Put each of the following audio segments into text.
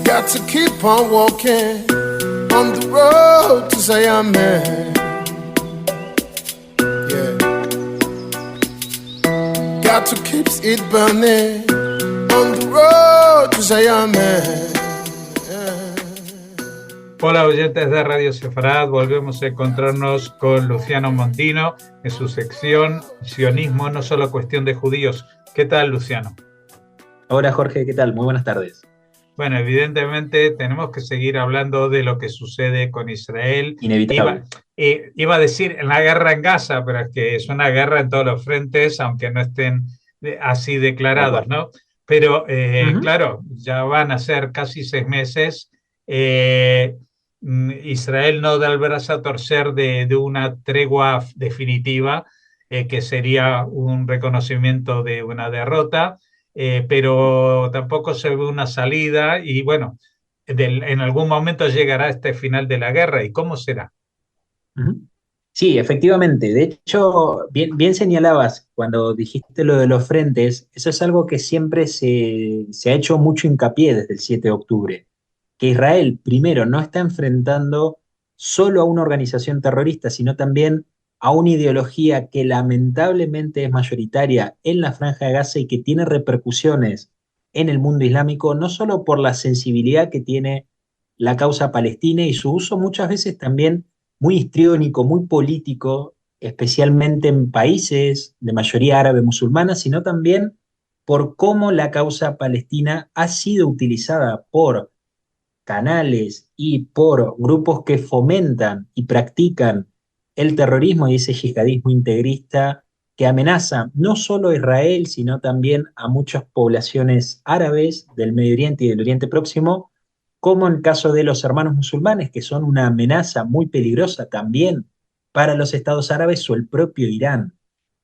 Got to keep on walking on the road to Zion, man. Yeah. Got to keep it burning on the road to Zion, man. Hola oyentes de Radio Sefarad, volvemos a encontrarnos con Luciano Mondino en su sección Sionismo, no solo cuestión de judíos. ¿Qué tal, Luciano? Hola Jorge, ¿qué tal? Muy buenas tardes. Bueno, evidentemente tenemos que seguir hablando de lo que sucede con Israel. Inevitable. Iba a decir en la guerra en Gaza, pero es que es una guerra en todos los frentes, aunque no estén así declarados, ¿no? Pero claro, ya van a ser casi 6 meses. Israel no da el brazo a torcer de una tregua definitiva, que sería un reconocimiento de una derrota. Pero tampoco se ve una salida y bueno, en algún momento llegará este final de la guerra. ¿Y cómo será? Sí, efectivamente. De hecho, bien señalabas cuando dijiste lo de los frentes, eso es algo que siempre se ha hecho mucho hincapié desde el 7 de octubre, que Israel primero no está enfrentando solo a una organización terrorista, sino también a una ideología que lamentablemente es mayoritaria en la Franja de Gaza y que tiene repercusiones en el mundo islámico, no solo por la sensibilidad que tiene la causa palestina y su uso muchas veces también muy histriónico, muy político, especialmente en países de mayoría árabe musulmana, sino también por cómo la causa palestina ha sido utilizada por canales y por grupos que fomentan y practican el terrorismo y ese yihadismo integrista que amenaza no solo a Israel, sino también a muchas poblaciones árabes del Medio Oriente y del Oriente Próximo, como en el caso de los hermanos musulmanes, que son una amenaza muy peligrosa también para los estados árabes o el propio Irán.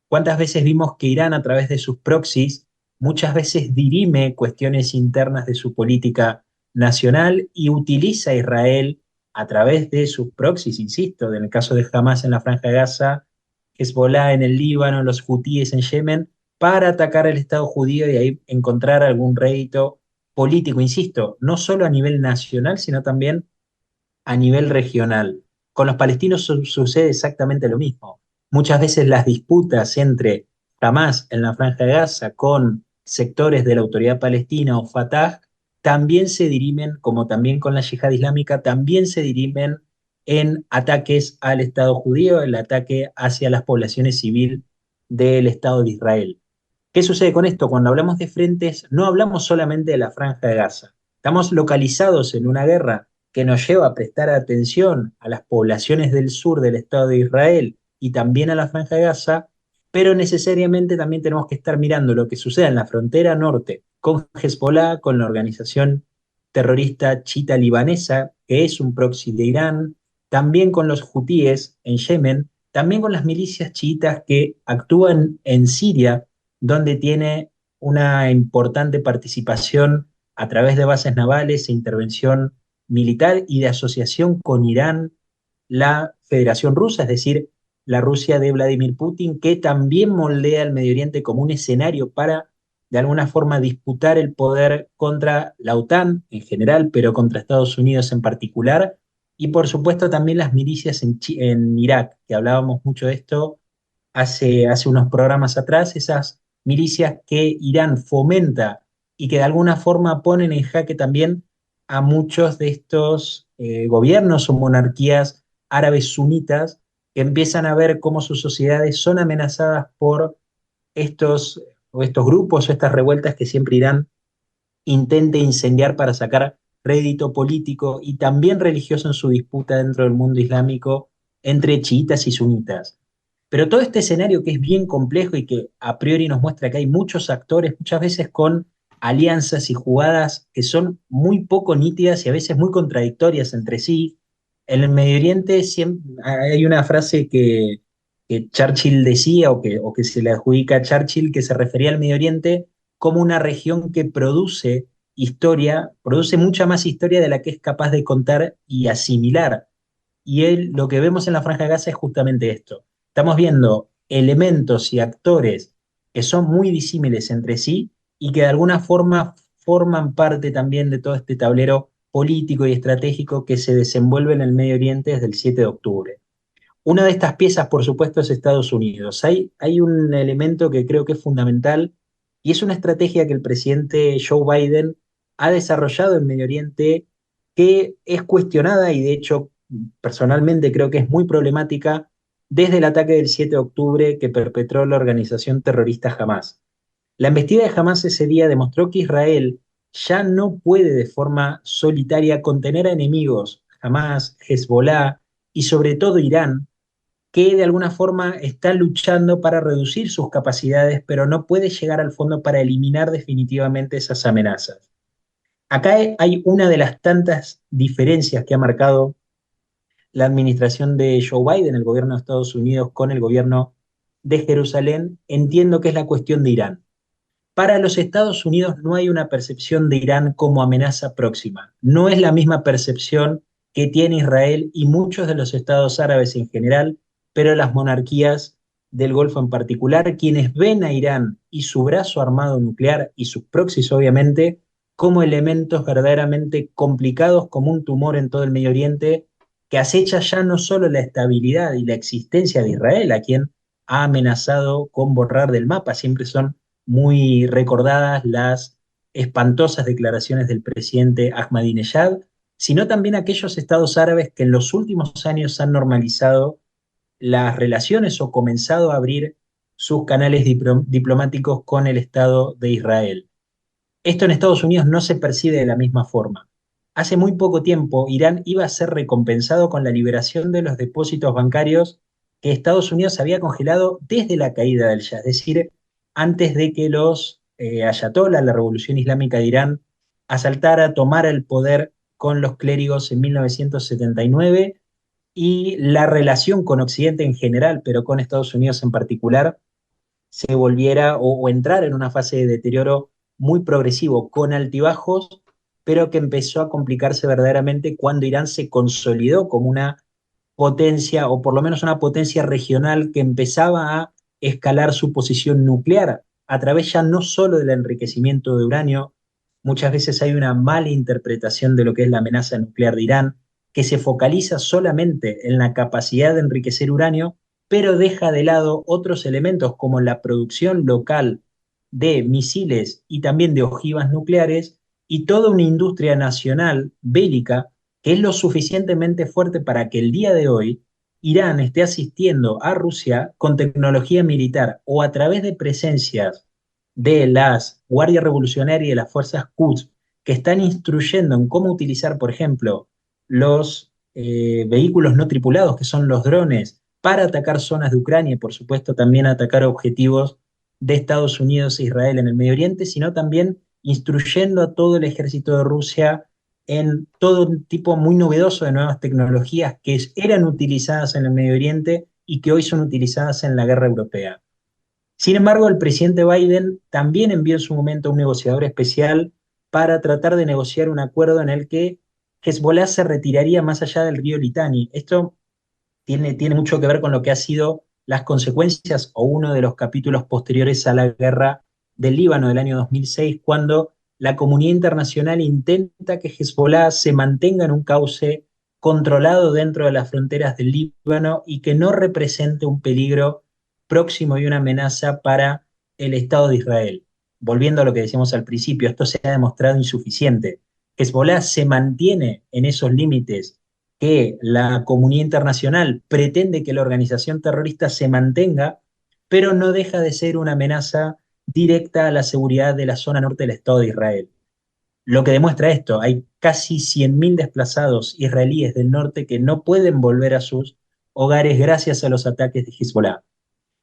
¿Cuántas veces vimos que Irán, a través de sus proxies, muchas veces dirime cuestiones internas de su política nacional y utiliza a Israel a través de sus proxies, insisto, en el caso de Hamas en la Franja de Gaza, Hezbollah en el Líbano, los hutíes en Yemen, para atacar el Estado judío y ahí encontrar algún rédito político, insisto, no solo a nivel nacional, sino también a nivel regional. Con los palestinos sucede exactamente lo mismo. Muchas veces las disputas entre Hamas en la Franja de Gaza con sectores de la autoridad palestina o Fatah también se dirimen, como también con la yihad islámica, también se dirimen en ataques al Estado judío, el ataque hacia las poblaciones civiles del Estado de Israel. ¿Qué sucede con esto? Cuando hablamos de frentes, no hablamos solamente de la Franja de Gaza. Estamos localizados en una guerra que nos lleva a prestar atención a las poblaciones del sur del Estado de Israel y también a la Franja de Gaza, pero necesariamente también tenemos que estar mirando lo que sucede en la frontera norte con Hezbollah, con la organización terrorista chiita libanesa, que es un proxy de Irán, también con los hutíes en Yemen, también con las milicias chiitas que actúan en Siria, donde tiene una importante participación a través de bases navales e intervención militar y de asociación con Irán, la Federación Rusa, es decir, la Rusia de Vladimir Putin, que también moldea el Medio Oriente como un escenario para, de alguna forma, disputar el poder contra la OTAN en general, pero contra Estados Unidos en particular, y por supuesto también las milicias en Irak, que hablábamos mucho de esto hace unos programas atrás, esas milicias que Irán fomenta y que de alguna forma ponen en jaque también a muchos de estos gobiernos o monarquías árabes sunitas que empiezan a ver cómo sus sociedades son amenazadas por estos grupos o estas revueltas que siempre Irán intenta incendiar para sacar rédito político y también religioso en su disputa dentro del mundo islámico entre chiitas y sunitas. Pero todo este escenario que es bien complejo y que a priori nos muestra que hay muchos actores, muchas veces con alianzas y jugadas que son muy poco nítidas y a veces muy contradictorias entre sí. En el Medio Oriente hay una frase que Churchill decía o que se le adjudica a Churchill que se refería al Medio Oriente como una región que produce historia, produce mucha más historia de la que es capaz de contar y asimilar. Y lo que vemos en la Franja de Gaza es justamente esto. Estamos viendo elementos y actores que son muy disímiles entre sí y que de alguna forma forman parte también de todo este tablero político y estratégico que se desenvuelve en el Medio Oriente desde el 7 de octubre. Una de estas piezas, por supuesto, es Estados Unidos. Hay un elemento que creo que es fundamental y es una estrategia que el presidente Joe Biden ha desarrollado en Medio Oriente que es cuestionada y de hecho personalmente creo que es muy problemática desde el ataque del 7 de octubre que perpetró la organización terrorista Hamas. La embestida de Hamas ese día demostró que Israel ya no puede de forma solitaria contener a enemigos, Hamas, Hezbollah y sobre todo Irán, que de alguna forma está luchando para reducir sus capacidades, pero no puede llegar al fondo para eliminar definitivamente esas amenazas. Acá hay una de las tantas diferencias que ha marcado la administración de Joe Biden, el gobierno de Estados Unidos, con el gobierno de Jerusalén. Entiendo que es la cuestión de Irán. Para los Estados Unidos no hay una percepción de Irán como amenaza próxima. No es la misma percepción que tiene Israel y muchos de los estados árabes en general, pero las monarquías del Golfo en particular, quienes ven a Irán y su brazo armado nuclear y sus proxies obviamente como elementos verdaderamente complicados, como un tumor en todo el Medio Oriente, que acecha ya no solo la estabilidad y la existencia de Israel, a quien ha amenazado con borrar del mapa, siempre son muy recordadas las espantosas declaraciones del presidente Ahmadinejad, sino también aquellos estados árabes que en los últimos años han normalizado las relaciones o comenzado a abrir sus canales diplomáticos con el Estado de Israel. Esto en Estados Unidos no se percibe de la misma forma. Hace muy poco tiempo, Irán iba a ser recompensado con la liberación de los depósitos bancarios que Estados Unidos había congelado desde la caída del Shah, es decir, antes de que los ayatolás, la Revolución Islámica de Irán, asaltara, tomara el poder con los clérigos en 1979 y la relación con Occidente en general, pero con Estados Unidos en particular, se volviera o entrar en una fase de deterioro muy progresivo, con altibajos, pero que empezó a complicarse verdaderamente cuando Irán se consolidó como una potencia, o por lo menos una potencia regional que empezaba a escalar su posición nuclear a través ya no solo del enriquecimiento de uranio. Muchas veces hay una mala interpretación de lo que es la amenaza nuclear de Irán, que se focaliza solamente en la capacidad de enriquecer uranio, pero deja de lado otros elementos como la producción local de misiles y también de ojivas nucleares y toda una industria nacional bélica que es lo suficientemente fuerte para que el día de hoy Irán esté asistiendo a Rusia con tecnología militar o a través de presencias de las Guardias Revolucionarias y de las fuerzas Quds que están instruyendo en cómo utilizar, por ejemplo, los vehículos no tripulados, que son los drones, para atacar zonas de Ucrania y, por supuesto, también atacar objetivos de Estados Unidos e Israel en el Medio Oriente, sino también instruyendo a todo el ejército de Rusia en todo un tipo muy novedoso de nuevas tecnologías que eran utilizadas en el Medio Oriente y que hoy son utilizadas en la guerra europea. Sin embargo, el presidente Biden también envió en su momento a un negociador especial para tratar de negociar un acuerdo en el que Hezbollah se retiraría más allá del río Litani. Esto tiene mucho que ver con lo que ha sido las consecuencias o uno de los capítulos posteriores a la guerra del Líbano del año 2006, cuando la comunidad internacional intenta que Hezbollah se mantenga en un cauce controlado dentro de las fronteras del Líbano y que no represente un peligro próximo y una amenaza para el Estado de Israel. Volviendo a lo que decíamos al principio, esto se ha demostrado insuficiente. Hezbollah se mantiene en esos límites que la comunidad internacional pretende que la organización terrorista se mantenga, pero no deja de ser una amenaza directa a la seguridad de la zona norte del Estado de Israel. Lo que demuestra esto, hay casi 100.000 desplazados israelíes del norte que no pueden volver a sus hogares gracias a los ataques de Hezbollah.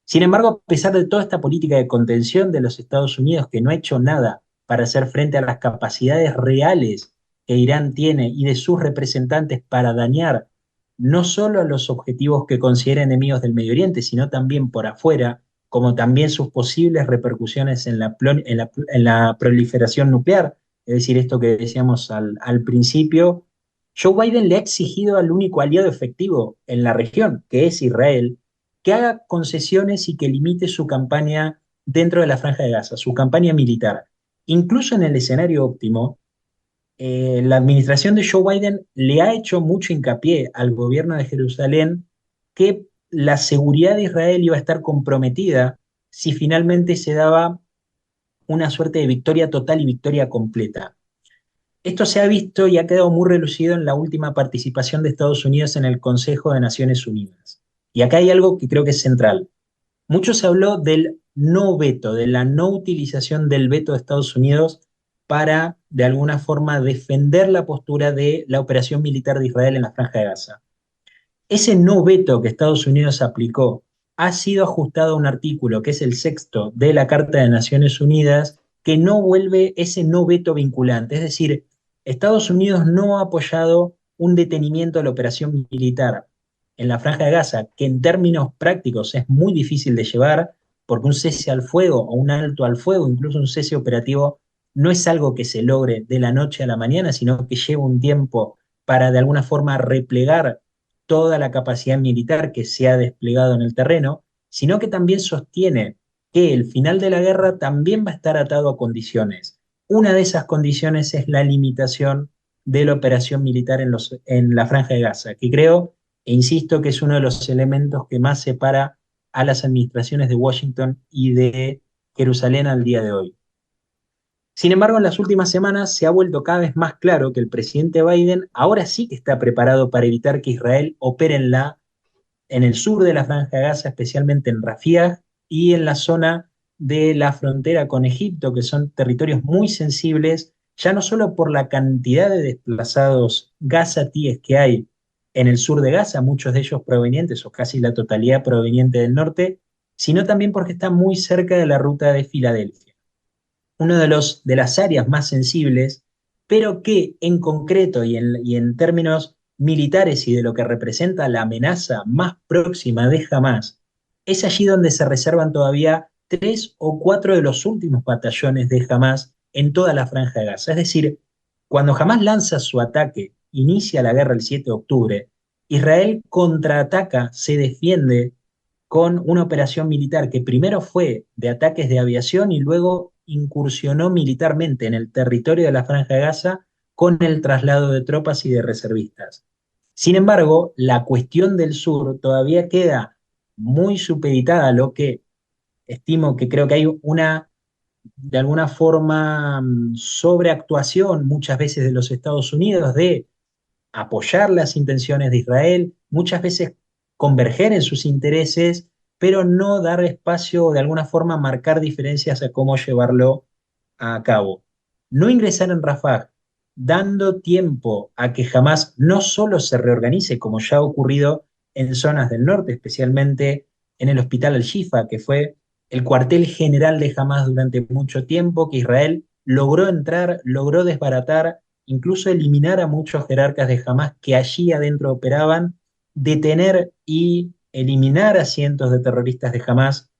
Sin embargo, a pesar de toda esta política de contención de los Estados Unidos, que no ha hecho nada para hacer frente a las capacidades reales que Irán tiene y de sus representantes para dañar no solo a los objetivos que considera enemigos del Medio Oriente, sino también por afuera, como también sus posibles repercusiones en la proliferación nuclear, es decir, esto que decíamos al principio, Joe Biden le ha exigido al único aliado efectivo en la región, que es Israel, que haga concesiones y que limite su campaña dentro de la Franja de Gaza, su campaña militar. Incluso en el escenario óptimo, la administración de Joe Biden le ha hecho mucho hincapié al gobierno de Jerusalén que la seguridad de Israel iba a estar comprometida si finalmente se daba una suerte de victoria total y victoria completa. Esto se ha visto y ha quedado muy relucido en la última participación de Estados Unidos en el Consejo de Naciones Unidas. Y acá hay algo que creo que es central. Mucho se habló del no veto, de la no utilización del veto de Estados Unidos para, de alguna forma, defender la postura de la operación militar de Israel en la Franja de Gaza. Ese no veto que Estados Unidos aplicó ha sido ajustado a un artículo, que es el sexto de la Carta de Naciones Unidas, que no vuelve ese no veto vinculante. Es decir, Estados Unidos no ha apoyado un detenimiento de la operación militar en la Franja de Gaza, que en términos prácticos es muy difícil de llevar, porque un cese al fuego o un alto al fuego, incluso un cese operativo, no es algo que se logre de la noche a la mañana, sino que lleva un tiempo para de alguna forma replegar toda la capacidad militar que se ha desplegado en el terreno, sino que también sostiene que el final de la guerra también va a estar atado a condiciones. Una de esas condiciones es la limitación de la operación militar en la Franja de Gaza, que creo, e insisto, que es uno de los elementos que más separa a las administraciones de Washington y de Jerusalén al día de hoy. Sin embargo, en las últimas semanas se ha vuelto cada vez más claro que el presidente Biden ahora sí que está preparado para evitar que Israel opere en el sur de la Franja de Gaza, especialmente en Rafah y en la zona de la frontera con Egipto, que son territorios muy sensibles, ya no solo por la cantidad de desplazados gazatíes que hay en el sur de Gaza, muchos de ellos provenientes o casi la totalidad proveniente del norte, sino también porque está muy cerca de la ruta de Filadelfia, uno de las áreas más sensibles, pero que en concreto y en términos militares y de lo que representa la amenaza más próxima de Hamás, es allí donde se reservan todavía 3 o 4 de los últimos batallones de Hamás en toda la Franja de Gaza. Es decir, cuando Hamás lanza su ataque, inicia la guerra el 7 de octubre, Israel contraataca, se defiende con una operación militar que primero fue de ataques de aviación y luego incursionó militarmente en el territorio de la Franja de Gaza con el traslado de tropas y de reservistas. Sin embargo, la cuestión del sur todavía queda muy supeditada a lo que estimo que creo que hay una, de alguna forma, sobreactuación muchas veces de los Estados Unidos de apoyar las intenciones de Israel, muchas veces converger en sus intereses, pero no dar espacio o de alguna forma marcar diferencias a cómo llevarlo a cabo. No ingresar en Rafah, dando tiempo a que jamás no solo se reorganice, como ya ha ocurrido en zonas del norte, especialmente en el hospital Al-Shifa, que fue el cuartel general de Hamas durante mucho tiempo, que Israel logró entrar, logró desbaratar, incluso eliminar a muchos jerarcas de Hamas que allí adentro operaban, detener y eliminar a cientos de terroristas de Hamas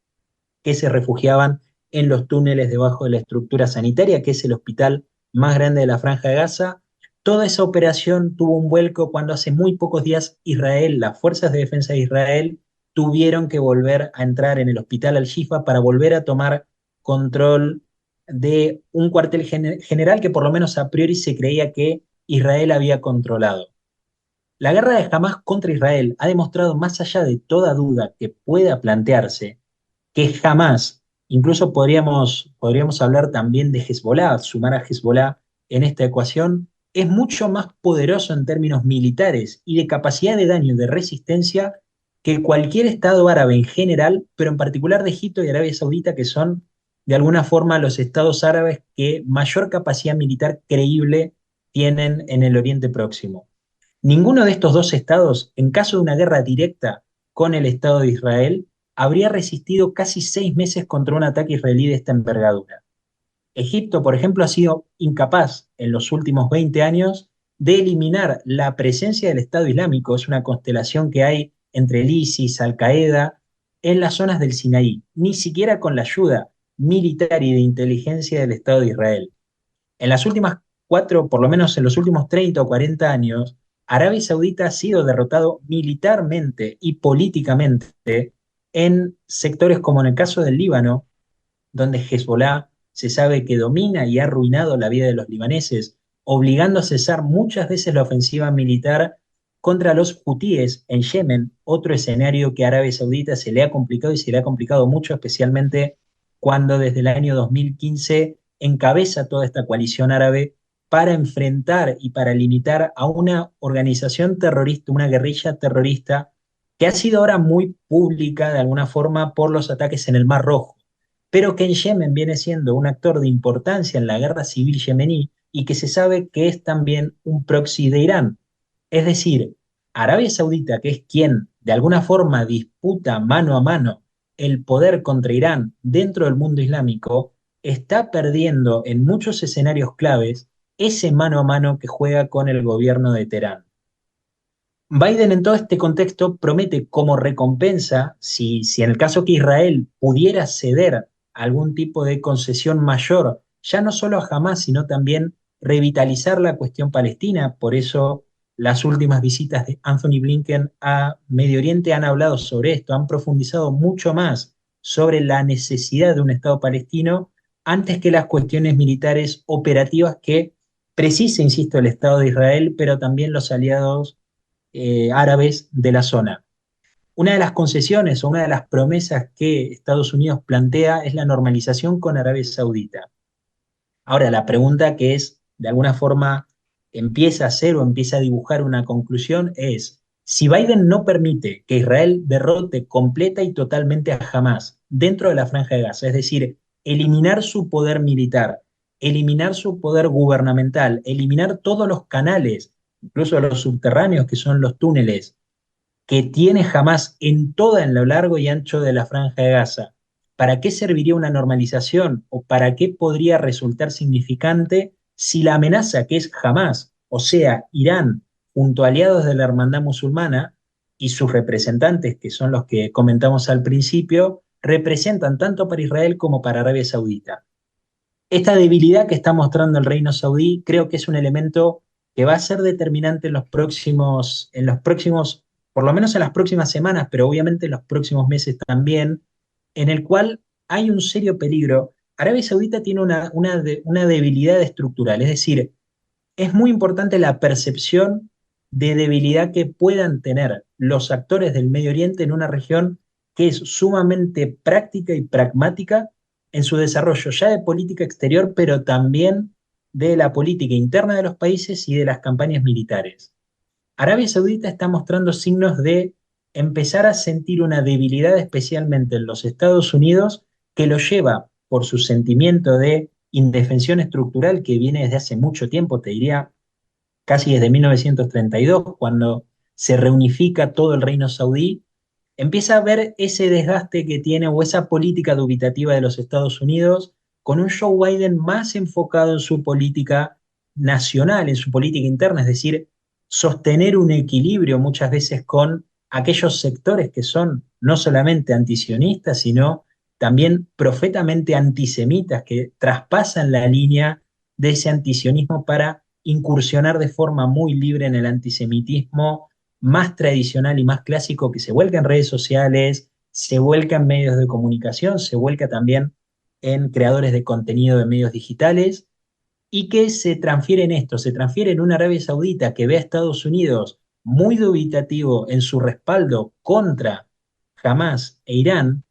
que se refugiaban en los túneles debajo de la estructura sanitaria, que es el hospital más grande de la Franja de Gaza. Toda esa operación tuvo un vuelco cuando hace muy pocos días Israel, las fuerzas de defensa de Israel, tuvieron que volver a entrar en el hospital Al-Shifa para volver a tomar control de un cuartel general que por lo menos a priori se creía que Israel había controlado. La guerra de Hamas contra Israel ha demostrado, más allá de toda duda que pueda plantearse, que jamás, incluso podríamos hablar también de Hezbollah, sumar a Hezbollah en esta ecuación, es mucho más poderoso en términos militares y de capacidad de daño y de resistencia que cualquier Estado árabe en general, pero en particular de Egipto y Arabia Saudita, que son de alguna forma los estados árabes que mayor capacidad militar creíble tienen en el Oriente Próximo. Ninguno de estos dos estados, en caso de una guerra directa con el Estado de Israel, habría resistido casi 6 meses contra un ataque israelí de esta envergadura. Egipto, por ejemplo, ha sido incapaz en los últimos 20 años de eliminar la presencia del Estado Islámico, es una constelación que hay entre el ISIS, Al-Qaeda, en las zonas del Sinaí, ni siquiera con la ayuda militar y de inteligencia del Estado de Israel. En las últimas 4, por lo menos en los últimos 30 o 40 años, Arabia Saudita ha sido derrotado militarmente y políticamente en sectores como en el caso del Líbano, donde Hezbollah se sabe que domina y ha arruinado la vida de los libaneses, obligando a cesar muchas veces la ofensiva militar contra los hutíes en Yemen, otro escenario que a Arabia Saudita se le ha complicado y se le ha complicado mucho, especialmente cuando desde el año 2015 encabeza toda esta coalición árabe para enfrentar y para limitar a una organización terrorista, una guerrilla terrorista, que ha sido ahora muy pública de alguna forma por los ataques en el Mar Rojo, pero que en Yemen viene siendo un actor de importancia en la guerra civil yemení y que se sabe que es también un proxy de Irán. Es decir, Arabia Saudita, que es quien de alguna forma disputa mano a mano el poder contra Irán dentro del mundo islámico, está perdiendo en muchos escenarios claves ese mano a mano que juega con el gobierno de Teherán. Biden en todo este contexto promete como recompensa, si en el caso que Israel pudiera ceder algún tipo de concesión mayor, ya no solo a Hamas, sino también revitalizar la cuestión palestina. Por eso las últimas visitas de Anthony Blinken a Medio Oriente han hablado sobre esto, han profundizado mucho más sobre la necesidad de un Estado palestino antes que las cuestiones militares operativas que precisa, insisto, el Estado de Israel, pero también los aliados árabes de la zona. Una de las concesiones o una de las promesas que Estados Unidos plantea es la normalización con Arabia Saudita. Ahora, la pregunta que es, de alguna forma, empieza a hacer o empieza a dibujar una conclusión es, si Biden no permite que Israel derrote completa y totalmente a Hamas dentro de la Franja de Gaza, es decir, eliminar su poder militar, eliminar su poder gubernamental, eliminar todos los canales, incluso los subterráneos que son los túneles, que tiene Hamas en lo largo y ancho de la Franja de Gaza, ¿para qué serviría una normalización o para qué podría resultar significante si la amenaza que es Hamas, o sea, Irán, junto a aliados de la hermandad musulmana y sus representantes, que son los que comentamos al principio, representan tanto para Israel como para Arabia Saudita? Esta debilidad que está mostrando el reino saudí creo que es un elemento que va a ser determinante por lo menos en las próximas semanas, pero obviamente en los próximos meses también, en el cual hay un serio peligro. Arabia Saudita tiene una debilidad estructural, es decir, es muy importante la percepción de debilidad que puedan tener los actores del Medio Oriente en una región que es sumamente práctica y pragmática en su desarrollo ya de política exterior, pero también de la política interna de los países y de las campañas militares. Arabia Saudita está mostrando signos de empezar a sentir una debilidad, especialmente en los Estados Unidos, que lo lleva por su sentimiento de indefensión estructural que viene desde hace mucho tiempo, te diría casi desde 1932, cuando se reunifica todo el reino saudí, empieza a ver ese desgaste que tiene o esa política dubitativa de los Estados Unidos con un Joe Biden más enfocado en su política nacional, en su política interna, es decir, sostener un equilibrio muchas veces con aquellos sectores que son no solamente antisionistas, sino también profetamente antisemitas, que traspasan la línea de ese antisionismo para incursionar de forma muy libre en el antisemitismo más tradicional y más clásico, que se vuelca en redes sociales, se vuelca en medios de comunicación, se vuelca también en creadores de contenido de medios digitales, y que se transfiere en esto, se transfiere en una Arabia Saudita que ve a Estados Unidos muy dubitativo en su respaldo contra Hamas e Irán.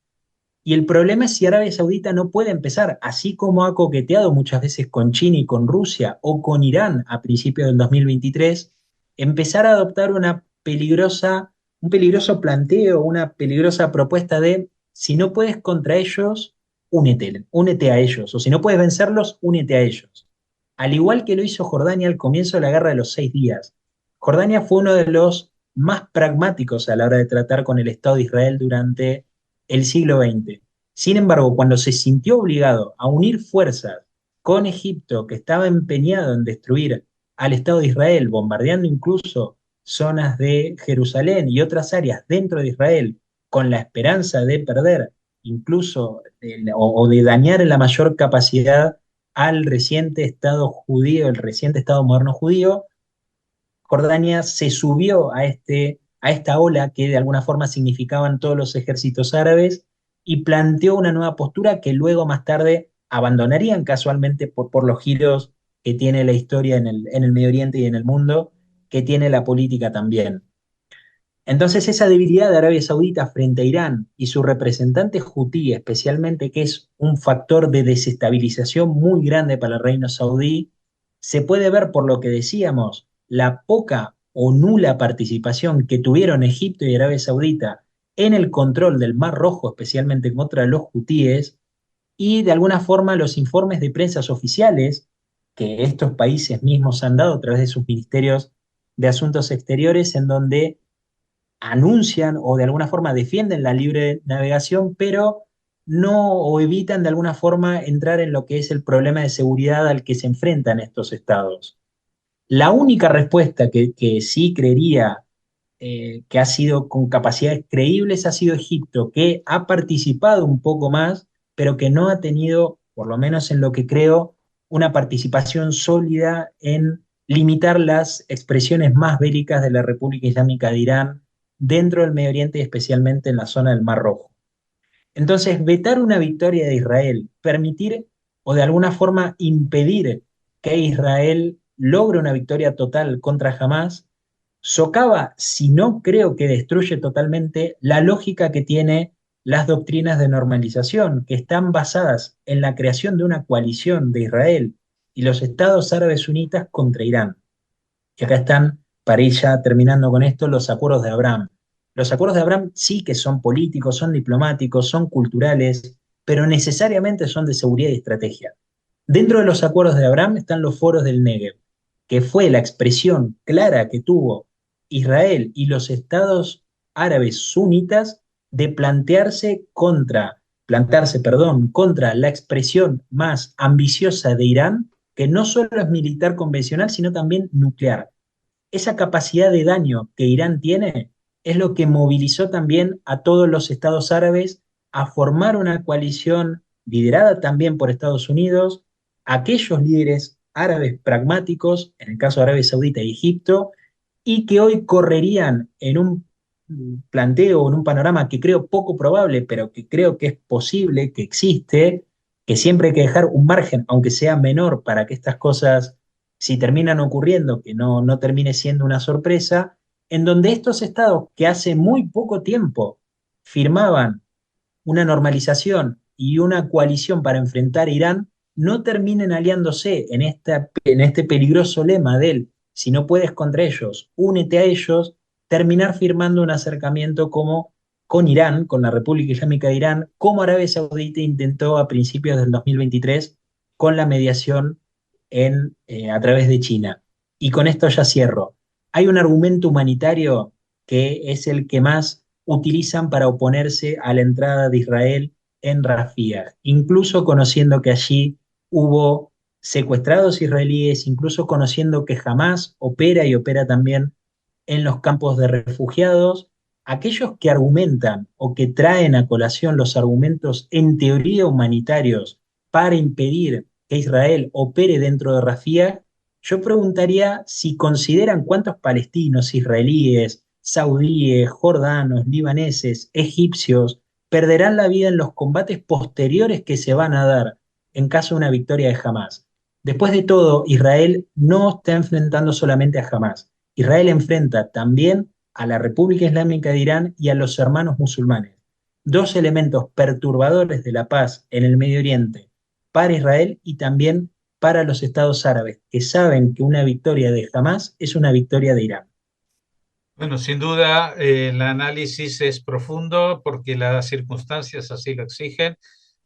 Y el problema es si Arabia Saudita no puede empezar, así como ha coqueteado muchas veces con China y con Rusia o con Irán a principios del 2023, empezar a adoptar un peligroso planteo, una peligrosa propuesta de si no puedes contra ellos, únete a ellos, o si no puedes vencerlos, únete a ellos. Al igual que lo hizo Jordania al comienzo de la Guerra de los 6 días. Jordania fue uno de los más pragmáticos a la hora de tratar con el Estado de Israel durante el siglo XX. Sin embargo, cuando se sintió obligado a unir fuerzas con Egipto, que estaba empeñado en destruir al Estado de Israel, bombardeando incluso zonas de Jerusalén y otras áreas dentro de Israel, con la esperanza de perder incluso o de dañar en la mayor capacidad al reciente Estado judío, el reciente Estado moderno judío, Jordania se subió a esta ola que de alguna forma significaban todos los ejércitos árabes y planteó una nueva postura que luego más tarde abandonarían casualmente por los giros que tiene la historia en el Medio Oriente y en el mundo, que tiene la política también. Entonces, esa debilidad de Arabia Saudita frente a Irán y su representante Houthi, especialmente, que es un factor de desestabilización muy grande para el reino saudí, se puede ver por lo que decíamos, la poca o nula participación que tuvieron Egipto y Arabia Saudita en el control del Mar Rojo, especialmente contra los hutíes, y de alguna forma los informes de prensas oficiales que estos países mismos han dado a través de sus ministerios de Asuntos Exteriores, en donde anuncian o de alguna forma defienden la libre navegación, pero no o evitan de alguna forma entrar en lo que es el problema de seguridad al que se enfrentan estos estados. La única respuesta que sí creería que ha sido con capacidades creíbles ha sido Egipto, que ha participado un poco más, pero que no ha tenido, por lo menos en lo que creo, una participación sólida en limitar las expresiones más bélicas de la República Islámica de Irán dentro del Medio Oriente y especialmente en la zona del Mar Rojo. Entonces, vetar una victoria de Israel, permitir o de alguna forma impedir que Israel logre una victoria total contra Hamas, socava, si no creo que destruye totalmente, la lógica que tiene las doctrinas de normalización, que están basadas en la creación de una coalición de Israel y los estados árabes sunitas contra Irán. Y acá están, para ir ya terminando con esto, los acuerdos de Abraham. Los acuerdos de Abraham sí que son políticos, son diplomáticos, son culturales, pero necesariamente son de seguridad y estrategia. Dentro de los acuerdos de Abraham están los foros del Negev, que fue la expresión clara que tuvo Israel y los estados árabes sunitas de contra la expresión más ambiciosa de Irán, que no solo es militar convencional, sino también nuclear. Esa capacidad de daño que Irán tiene es lo que movilizó también a todos los estados árabes a formar una coalición liderada también por Estados Unidos, aquellos líderes árabes pragmáticos, en el caso de Arabia Saudita y Egipto, y que hoy correrían en un planteo, en un panorama que creo poco probable, pero que creo que es posible, que existe, que siempre hay que dejar un margen, aunque sea menor, para que estas cosas, si terminan ocurriendo, que no termine siendo una sorpresa, en donde estos estados que hace muy poco tiempo firmaban una normalización y una coalición para enfrentar a Irán, no terminen aliándose en este peligroso lema del si no puedes contra ellos, únete a ellos, terminar firmando un acercamiento como con Irán, con la República Islámica de Irán, como Arabia Saudita intentó a principios del 2023 con la mediación a través de China. Y con esto ya cierro. Hay un argumento humanitario que es el que más utilizan para oponerse a la entrada de Israel en Rafah, incluso conociendo que allí hubo secuestrados israelíes, incluso conociendo que Hamás opera y opera también en los campos de refugiados. Aquellos que argumentan o que traen a colación los argumentos en teoría humanitarios para impedir que Israel opere dentro de Rafah, yo preguntaría si consideran cuántos palestinos, israelíes, saudíes, jordanos, libaneses, egipcios perderán la vida en los combates posteriores que se van a dar en caso de una victoria de Hamás. Después de todo, Israel no está enfrentando solamente a Hamás. Israel enfrenta también a la República Islámica de Irán y a los hermanos musulmanes. Dos elementos perturbadores de la paz en el Medio Oriente para Israel y también para los estados árabes, que saben que una victoria de Hamás es una victoria de Irán. Bueno, sin duda el análisis es profundo porque las circunstancias así lo exigen.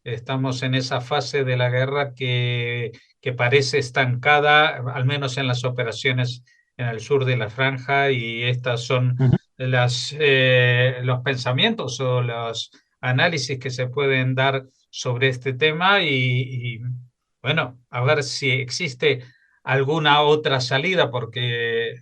Estamos en esa fase de la guerra que parece estancada, al menos en las operaciones en el sur de la franja, y estas son Uh -huh. los pensamientos o los análisis que se pueden dar sobre este tema bueno, a ver si existe alguna otra salida, porque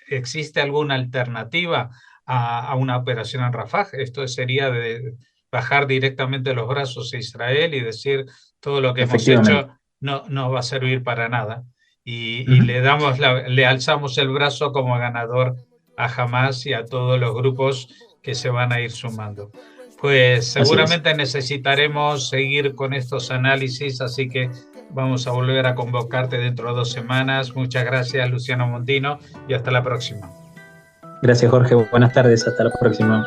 existe alguna alternativa a una operación en Rafah. Esto sería de bajar directamente los brazos a Israel y decir todo lo que hemos hecho no va a servir para nada. Y le alzamos el brazo como ganador a Hamás y a todos los grupos que se van a ir sumando. Pues Así es. seguramente necesitaremos seguir con estos análisis, así que vamos a volver a convocarte dentro de 2 semanas. Muchas gracias, Luciano Montino, y hasta la próxima. Gracias, Jorge. Buenas tardes. Hasta la próxima.